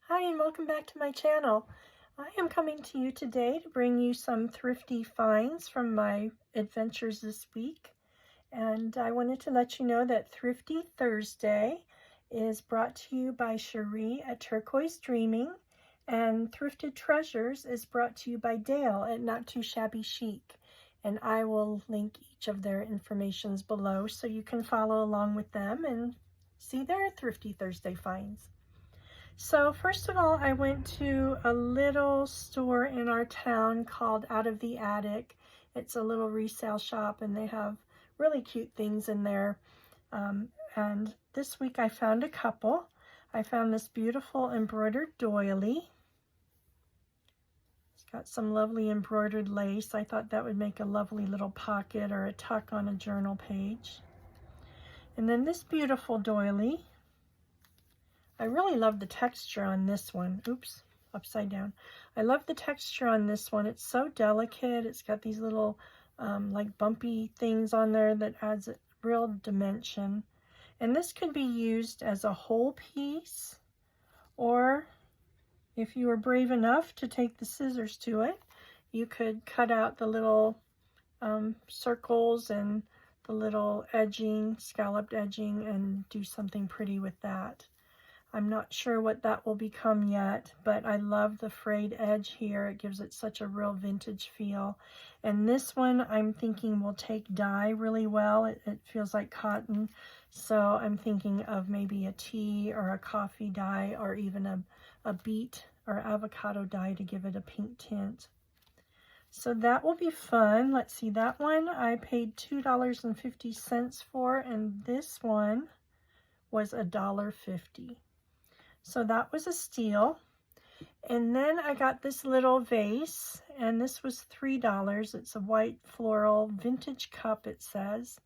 Hi and welcome back to my channel. I am coming to you today to bring you some thrifty finds from my adventures this week. And I wanted to let you know that Thrifty Thursday is brought to you by Sheree at Turquoise Dreaming, and Thrifted Treasures is brought to you by Dale at Not Too Shabby Chic. And I will link each of their informations below so you can follow along with them and see their Thrifty Thursday finds. So first of all, I went to a little store in our town called Out of the Attic. It's a little resale shop and they have really cute things in there. And this week I found a couple. I found this beautiful embroidered doily. It's got some lovely embroidered lace. I thought that would make a lovely little pocket or a tuck on a journal page. And then this beautiful doily. I really love the texture on this one. Oops, upside down. I love the texture on this one. It's so delicate. It's got these little like bumpy things on there that adds a real dimension. And this could be used as a whole piece, or if you were brave enough to take the scissors to it, you could cut out the little circles and the little edging, scalloped edging, and do something pretty with that. I'm not sure what that will become yet, but I love the frayed edge here. It gives it such a real vintage feel. And this one I'm thinking will take dye really well. It feels like cotton. So I'm thinking of maybe a tea or a coffee dye, or even a beet or avocado dye to give it a pink tint. So that will be fun. Let's see, that one I paid $2.50 for, and this one was $1.50. So that was a steal. And then I got this little vase, and this was $3. It's a white floral vintage cup, it says.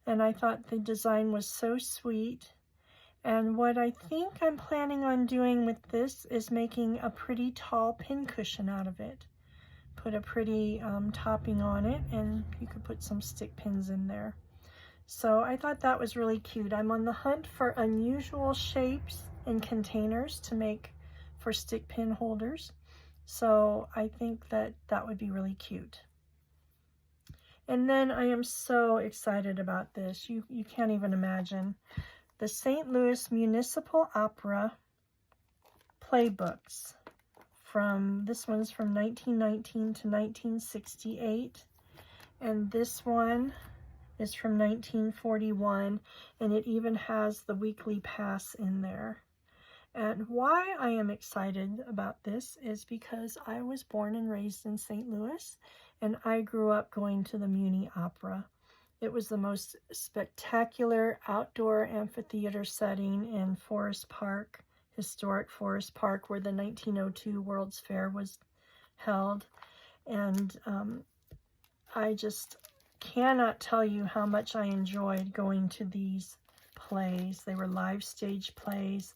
And I thought the design was so sweet. And what I think I'm planning on doing with this is making a pretty tall pincushion out of it. Put a pretty topping on it, and you could put some stick pins in there. So I thought that was really cute. I'm on the hunt for unusual shapes and containers to make for stick pin holders. So I think that that would be really cute. And then I am so excited about this. You can't even imagine. The St. Louis Municipal Opera playbooks. This one's from 1919 to 1968. And this one is from 1941, and it even has the weekly pass in there. And why I am excited about this is because I was born and raised in St. Louis, and I grew up going to the Muni Opera. It was the most spectacular outdoor amphitheater setting in Forest Park, historic Forest Park, where the 1902 World's Fair was held. And I just cannot tell you how much I enjoyed going to these plays. They were live stage plays.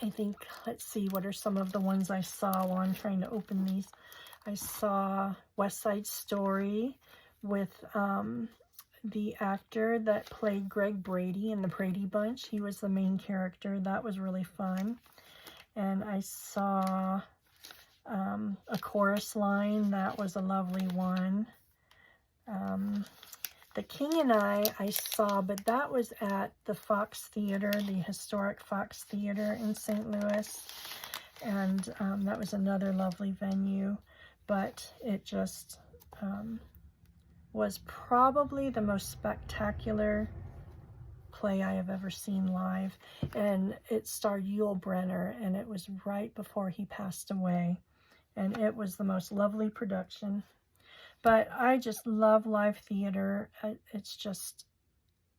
I think, let's see, what are some of the ones I saw while I'm trying to open these? I saw West Side Story with the actor that played Greg Brady in the Brady Bunch. He was the main character. That was really fun. And I saw A Chorus Line. That was a lovely one. The King and I saw, but that was at the Fox Theater, the historic Fox Theater in St. Louis. And that was another lovely venue, but it just was probably the most spectacular play I have ever seen live. And it starred Yul Brynner, and it was right before he passed away. And it was the most lovely production. But I just love live theater. It's just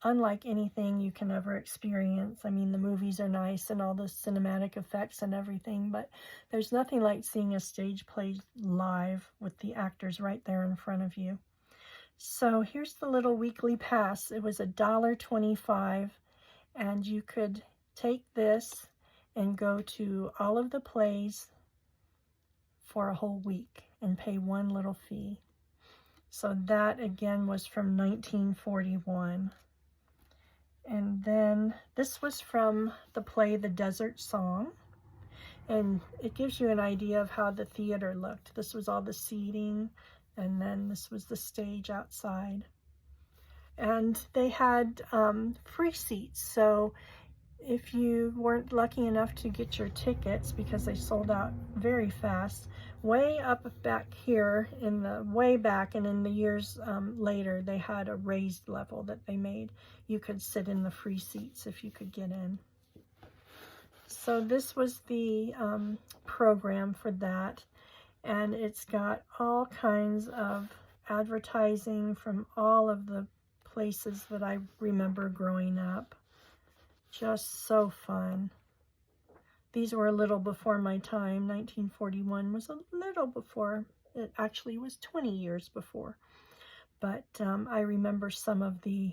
unlike anything you can ever experience. I mean, the movies are nice and all the cinematic effects and everything, but there's nothing like seeing a stage play live with the actors right there in front of you. So here's the little weekly pass. It was $1.25, and you could take this and go to all of the plays for a whole week and pay one little fee. So that again was from 1941. And then this was from the play The Desert Song. And it gives you an idea of how the theater looked. This was all the seating, and then this was the stage outside. And they had free seats, so if you weren't lucky enough to get your tickets, because they sold out very fast, way up back here in the way back, and in the years later, they had a raised level that they made. You could sit in the free seats if you could get in. So this was the program for that, and it's got all kinds of advertising from all of the places that I remember growing up. Just so fun. These were a little before my time. 1941 was a little before. It actually was 20 years before. But I remember some of the,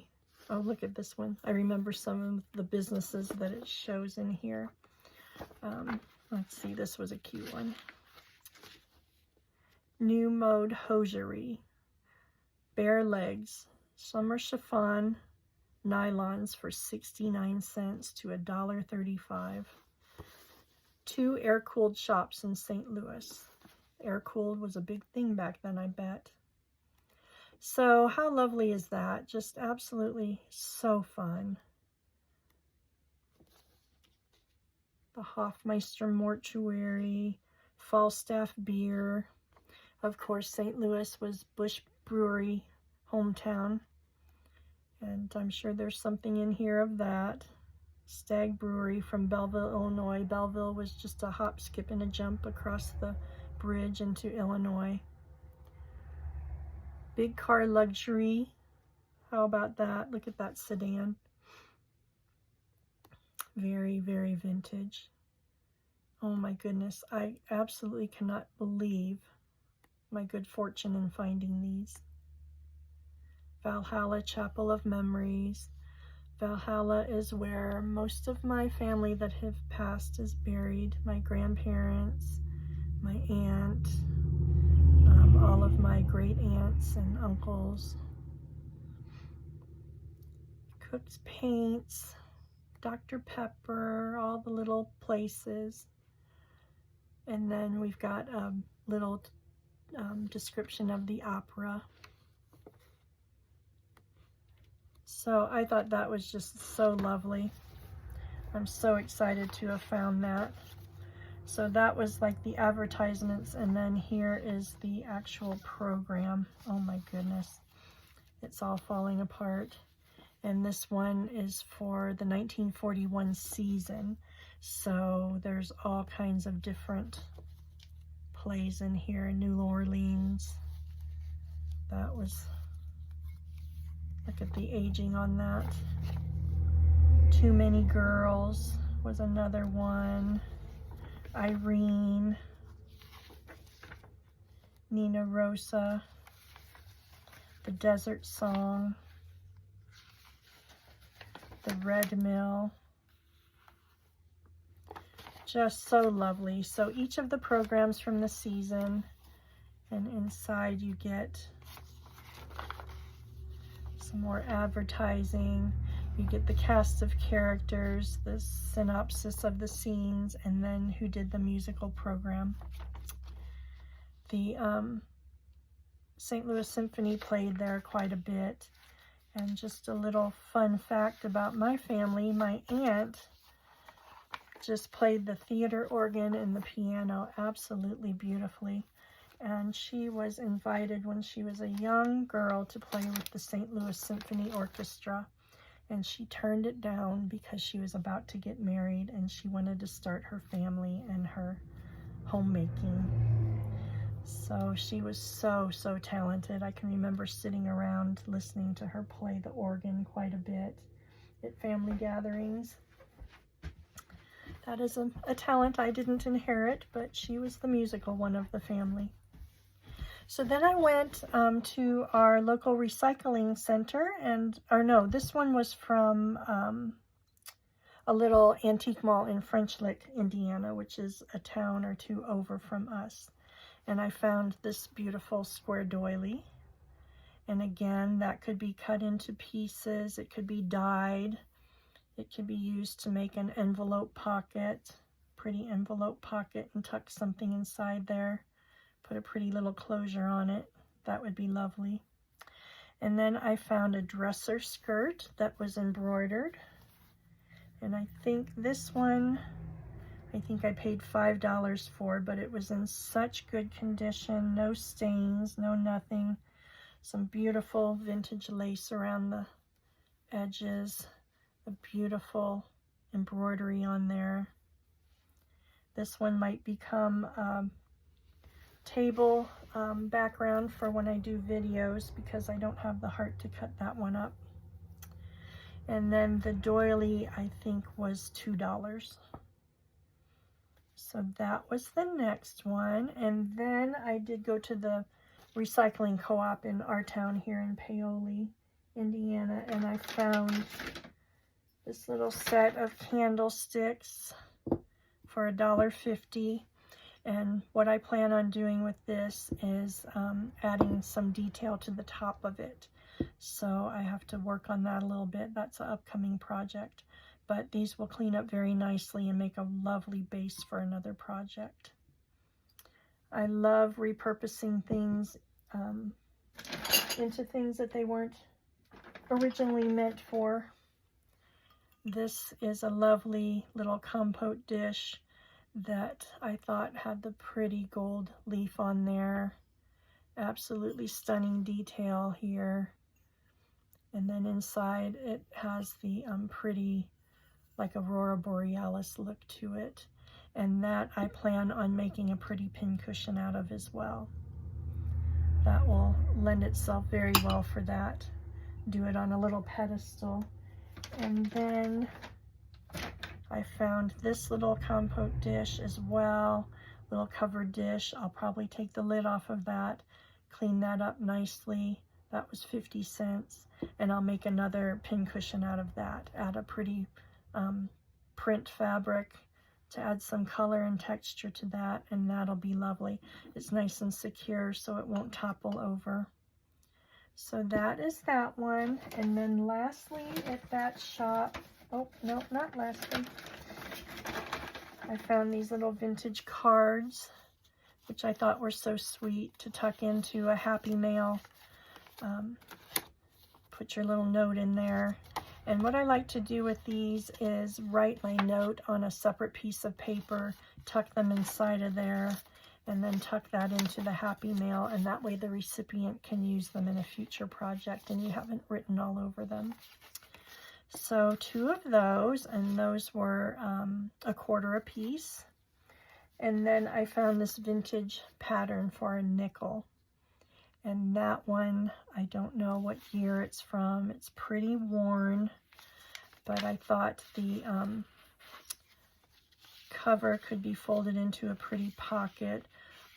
oh, look at this one. I remember some of the businesses that it shows in here. Let's see, this was a cute one. New Mode Hosiery. Bare legs. Summer chiffon nylons for 69 cents to $1.35. 2 air-cooled shops in St. Louis. Air-cooled was a big thing back then, I bet. So how lovely is that? Just absolutely so fun. The Hofmeister Mortuary, Falstaff Beer. Of course, St. Louis was Bush Brewery hometown. And I'm sure there's something in here of that. Stag Brewery from Belleville, Illinois. Belleville was just a hop, skip, and a jump across the bridge into Illinois. Big Car Luxury. How about that? Look at that sedan. Very, very vintage. Oh my goodness. I absolutely cannot believe my good fortune in finding these. Valhalla Chapel of Memories. Valhalla is where most of my family that have passed is buried. My grandparents, my aunt, all of my great aunts and uncles. Cook's Paints, Dr. Pepper, all the little places. And then we've got a little description of the opera. So I thought that was just so lovely. I'm so excited to have found that. So that was like the advertisements, and then here is the actual program. Oh my goodness. It's all falling apart. And this one is for the 1941 season. So there's all kinds of different plays in here. New Orleans. That was... Look at the aging on that. Too Many Girls was another one. Irene. Nina Rosa. The Desert Song. The Red Mill. Just so lovely. So each of the programs from the season, and inside you get some more advertising. You get the cast of characters, the synopsis of the scenes, and then who did the musical program. The St. Louis Symphony played there quite a bit. And just a little fun fact about my family, my aunt just played the theater organ and the piano absolutely beautifully. And she was invited when she was a young girl to play with the St. Louis Symphony Orchestra. And she turned it down because she was about to get married and she wanted to start her family and her homemaking. So she was so talented. I can remember sitting around listening to her play the organ quite a bit at family gatherings. That is a talent I didn't inherit, but she was the musical one of the family. So then I went to our local recycling center, this one was from a little antique mall in French Lick, Indiana, which is a town or two over from us. And I found this beautiful square doily. And again, that could be cut into pieces. It could be dyed. It could be used to make an envelope pocket, pretty envelope pocket and tuck something inside there. Put a pretty little closure on it. That would be lovely. And then I found a dresser skirt that was embroidered. And I think this one, I think I paid $5 for, but it was in such good condition. No stains, no nothing. Some beautiful vintage lace around the edges. A beautiful embroidery on there. This one might become a table background for when I do videos, because I don't have the heart to cut that one up. And then the doily, I think, was $2. So that was the next one. And then I did go to the recycling co-op in our town here in Paoli, Indiana, and I found this little set of candlesticks for $1.50. And what I plan on doing with this is adding some detail to the top of it. So I have to work on that a little bit. That's an upcoming project. But these will clean up very nicely and make a lovely base for another project. I love repurposing things into things that they weren't originally meant for. This is a lovely little compote dish that I thought had the pretty gold leaf on there. Absolutely stunning detail here. And then inside it has the pretty, like Aurora Borealis look to it. And that I plan on making a pretty pincushion out of as well. That will lend itself very well for that. Do it on a little pedestal. And then I found this little compote dish as well, little covered dish. I'll probably take the lid off of that, clean that up nicely. That was 50 cents. And I'll make another pincushion out of that. Add a pretty print fabric to add some color and texture to that, and that'll be lovely. It's nice and secure so it won't topple over. So that is that one. And then lastly at that shop, oh no, not lastly, I found these little vintage cards, which I thought were so sweet to tuck into a Happy Mail. Put your little note in there. And what I like to do with these is write my note on a separate piece of paper, tuck them inside of there, and then tuck that into the Happy Mail, and that way the recipient can use them in a future project and you haven't written all over them. So 2 of those, and those were $1.25 a piece. And then I found this vintage pattern for a nickel. And that one, I don't know what year it's from. It's pretty worn, but I thought the cover could be folded into a pretty pocket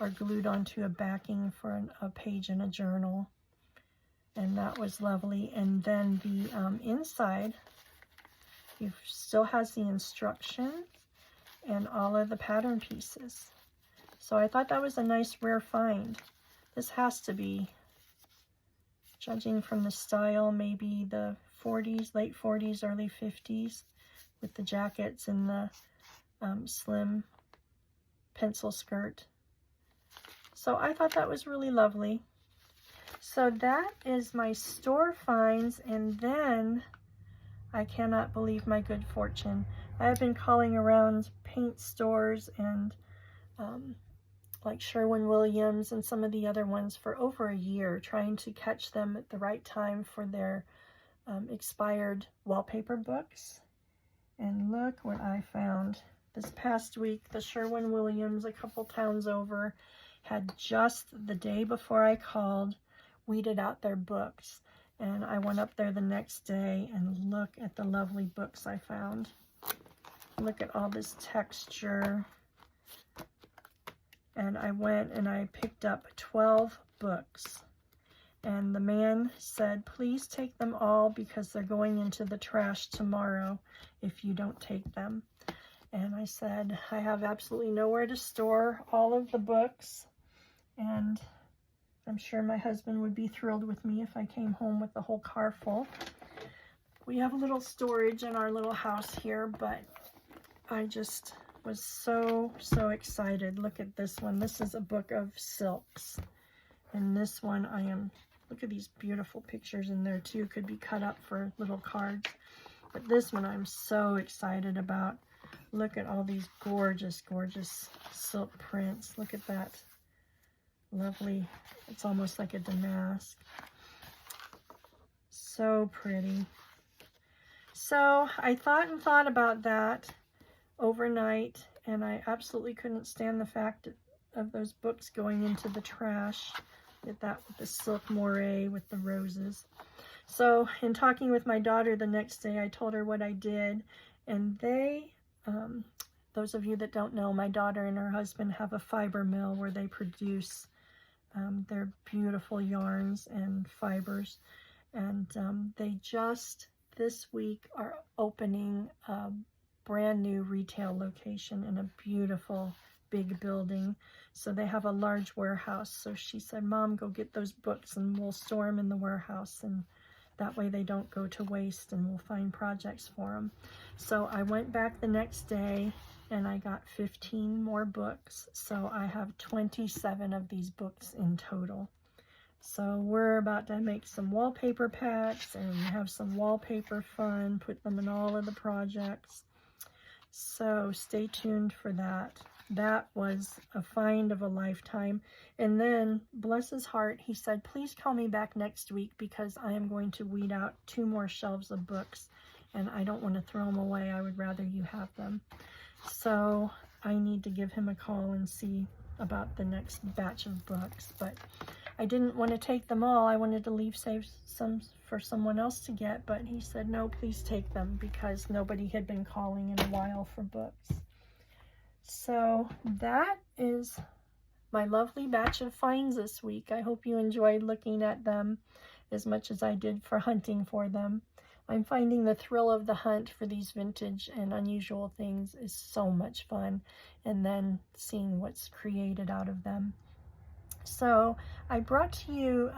or glued onto a backing for a page in a journal. And that was lovely. And then the inside, it still has the instructions and all of the pattern pieces. So I thought that was a nice rare find. This has to be, judging from the style, maybe the 40s, late 40s, early 50s, with the jackets and the slim pencil skirt. So I thought that was really lovely. So that is my store finds, and then I cannot believe my good fortune. I have been calling around paint stores and like Sherwin-Williams and some of the other ones for over a year, trying to catch them at the right time for their expired wallpaper books. And look what I found. This past week, the Sherwin-Williams, a couple towns over, had just the day before I called, weeded out their books. And I went up there the next day and look at the lovely books I found. Look at all this texture. And I went and I picked up 12 books. And the man said, please take them all because they're going into the trash tomorrow if you don't take them. And I said, I have absolutely nowhere to store all of the books. And I'm sure my husband would be thrilled with me if I came home with the whole car full. We have a little storage in our little house here, but I just was so excited. Look at this one. This is a book of silks. And this one look at these beautiful pictures in there too. Could be cut up for little cards. But this one I'm so excited about. Look at all these gorgeous silk prints. Look at that. Lovely. It's almost like a damask. So pretty. So I thought about that overnight, and I absolutely couldn't stand the fact of those books going into the trash. Get that with the silk moire with the roses. So in talking with my daughter the next day, I told her what I did, and those of you that don't know, my daughter and her husband have a fiber mill where they produce their beautiful yarns and fibers, and they just this week are opening a brand new retail location in a beautiful big building. So they have a large warehouse. So she said, Mom, go get those books and we'll store them in the warehouse, and that way they don't go to waste, and we'll find projects for them. So I went back the next day and I got 15 more books. So I have 27 of these books in total. So we're about to make some wallpaper packs and have some wallpaper fun, put them in all of the projects. So stay tuned for that. That was a find of a lifetime. And then, bless his heart, he said, please call me back next week because I am going to weed out 2 more shelves of books and I don't want to throw them away. I would rather you have them. So I need to give him a call and see about the next batch of books. But I didn't want to take them all. I wanted to save some for someone else to get, but he said, no, please take them because nobody had been calling in a while for books. So that is my lovely batch of finds this week. I hope you enjoyed looking at them as much as I did for hunting for them. I'm finding the thrill of the hunt for these vintage and unusual things is so much fun, and then seeing what's created out of them. So I brought to you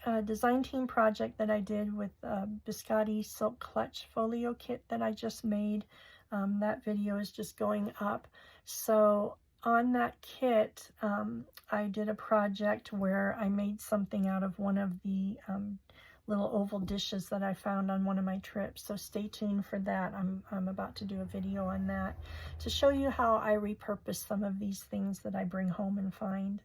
a design team project that I did with Biscotti Silk Clutch Folio Kit that I just made. That video is just going up. So on that kit, I did a project where I made something out of one of the little oval dishes that I found on one of my trips. So stay tuned for that. I'm about to do a video on that to show you how I repurpose some of these things that I bring home and find.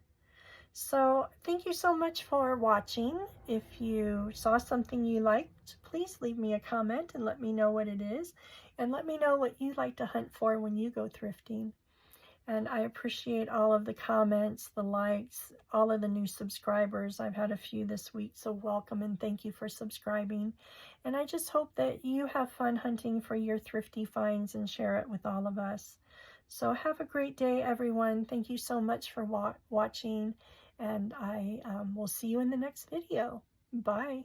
So thank you so much for watching. If you saw something you liked, please leave me a comment and let me know what it is. And let me know what you like to hunt for when you go thrifting. And I appreciate all of the comments, the likes, all of the new subscribers. I've had a few this week, so welcome and thank you for subscribing. And I just hope that you have fun hunting for your thrifty finds and share it with all of us. So have a great day, everyone. Thank you so much for watching, and I will see you in the next video. Bye.